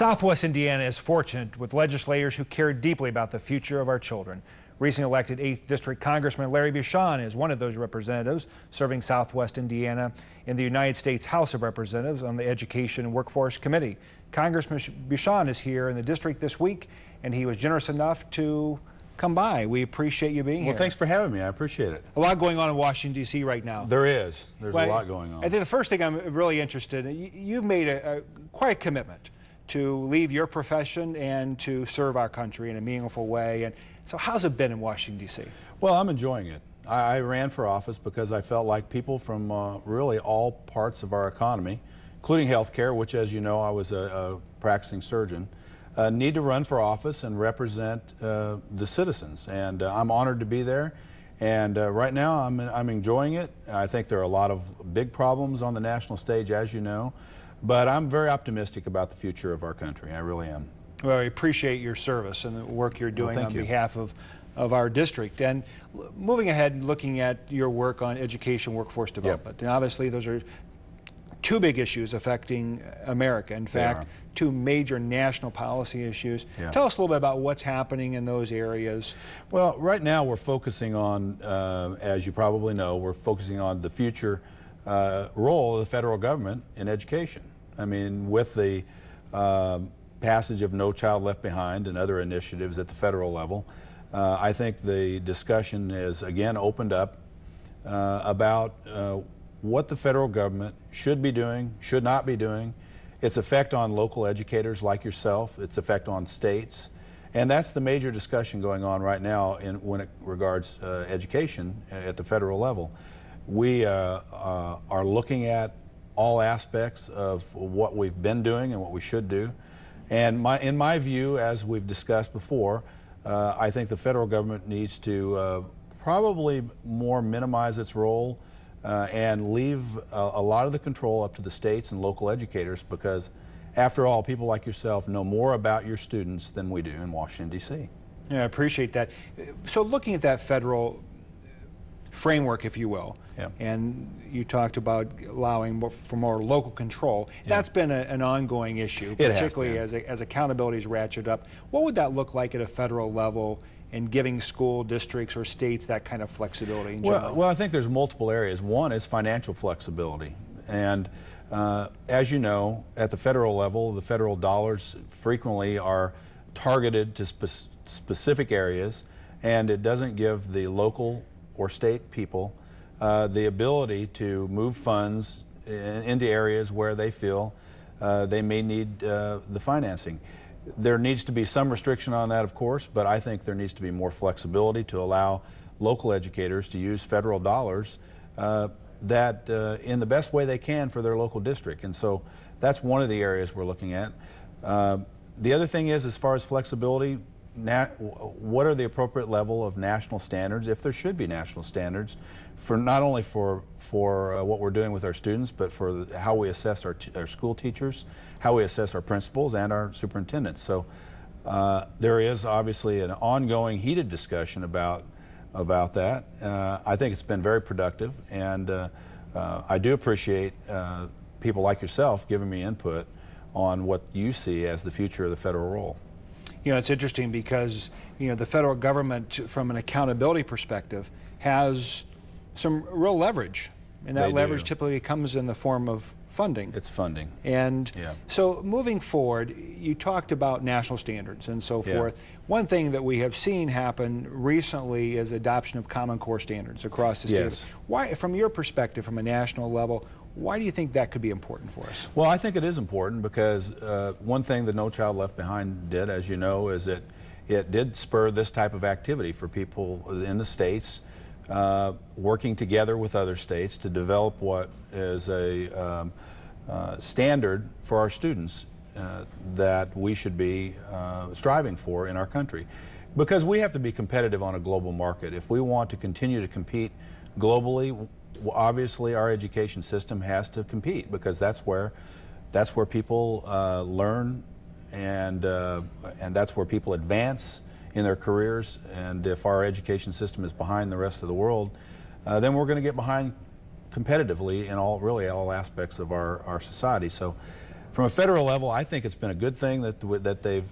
Southwest Indiana is fortunate with legislators who care deeply about the future of our children. Recently elected 8th District Congressman Larry Bucshon is one of those representatives serving Southwest Indiana in the United States House of Representatives on the Education and Workforce Committee. Congressman Bucshon is here in the district this week, and he was generous enough to come by. We appreciate you being here. Well, thanks for having me. I appreciate it. A lot going on in Washington, D.C. right now. There is. There's a lot going on. I think the first thing I'm really interested in, you've made quite a commitment to leave your profession and to serve our country in a meaningful way. And so how's it been in Washington, D.C.? Well, I'm enjoying it. I ran for office because I felt like people from really all parts of our economy, including healthcare, which, as you know, I was a practicing surgeon, need to run for office and represent the citizens. And I'm honored to be there. And right now I'm enjoying it. I think there are a lot of big problems on the national stage, as you know. But I'm very optimistic about the future of our country. I really am. Well, I appreciate your service and the work you're doing on behalf of our district. And moving ahead, looking at your work on education, workforce development. And obviously those are two big issues affecting America. In fact, two major national policy issues. Tell us a little bit about what's happening in those areas. Well, right now we're focusing on, as you probably know, we're focusing on the future role of the federal government in education. I mean, with the passage of No Child Left Behind and other initiatives at the federal level, I think the discussion is again opened up about what the federal government should be doing, should not be doing, its effect on local educators like yourself, its effect on states. And that's the major discussion going on right now when it regards education at the federal level. We are looking at all aspects of what we've been doing and what we should do. And in my view, as we've discussed before, I think the federal government needs to probably more minimize its role and leave a lot of the control up to the states and local educators, because after all, people like yourself know more about your students than we do in Washington, D.C. Yeah, I appreciate that. So looking at that federal framework, if you will, and you talked about allowing for more local control. That's been an ongoing issue, particularly as accountability is ratcheted up. What would that look like at a federal level in giving school districts or states that kind of flexibility in general? Well, I think there's multiple areas. One is financial flexibility. And as you know, at the federal level, the federal dollars frequently are targeted to specific areas, and it doesn't give the local or state people the ability to move funds into areas where they feel they may need the financing. There needs to be some restriction on that, of course, but I think there needs to be more flexibility to allow local educators to use federal dollars that in the best way they can for their local district. And so that's one of the areas we're looking at. The other thing is, as far as flexibility, what are the appropriate level of national standards, if there should be national standards, for not only for what we're doing with our students, but for how we assess our school teachers, how we assess our principals and our superintendents. So there is obviously an ongoing heated discussion about that. I think it's been very productive, and I do appreciate people like yourself giving me input on what you see as the future of the federal role. You know, it's interesting because, you know, the federal government, from an accountability perspective, has some real leverage. And that leverage typically comes in the form of funding. It's funding. And so moving forward, you talked about national standards and so forth. One thing that we have seen happen recently is adoption of Common Core standards across the state. Why, from your perspective, from a national level, why do you think that could be important for us? Well, I think it is important because one thing that No Child Left Behind did, as you know, is that it did spur this type of activity for people in the states, working together with other states to develop what is a standard for our students that we should be striving for in our country. Because we have to be competitive on a global market. If we want to continue to compete globally, obviously our education system has to compete, because that's where people learn, and that's where people advance in their careers. And if our education system is behind the rest of the world, then we're going to get behind competitively in really all aspects of our society. So From a federal level, I think it's been a good thing that the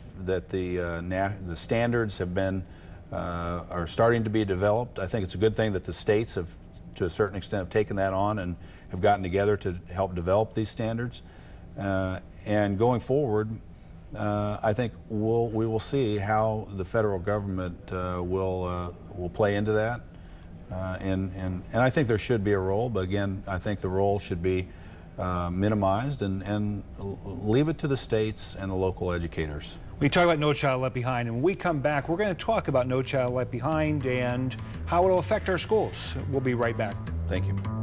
standards have been are starting to be developed. I think it's a good thing that the states have, to a certain extent, have taken that on and have gotten together to help develop these standards. And going forward, I think we will see how the federal government will play into that. And I think there should be a role, but again, I think the role should be minimized and leave it to the states and the local educators. We talk about No Child Left Behind, and when we come back, we're going to talk about No Child Left Behind and how it will affect our schools. We'll be right back. Thank you.